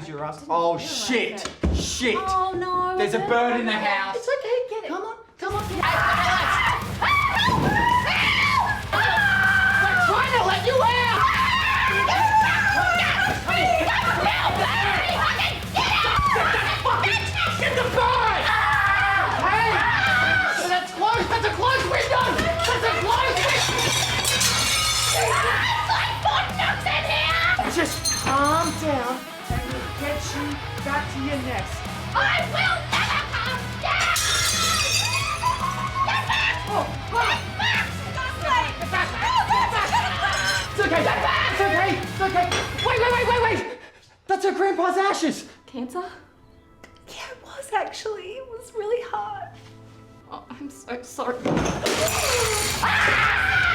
use your ass. Oh shit! Shit! Oh no. There's a bird in the house. It's okay, get it. Come on, come on. We're trying to let you out! Get the bird! Hey! That's closed! That's a closed window! That's a closed window! Just calm down and we'll get you back to your nest. I will never come down! Get back! Oh, Get back! It's okay! It's okay! It's okay! Wait! That's her grandpa's ashes! Cancer? Yeah, it was actually. It was really hard. Oh, I'm so sorry. Ah!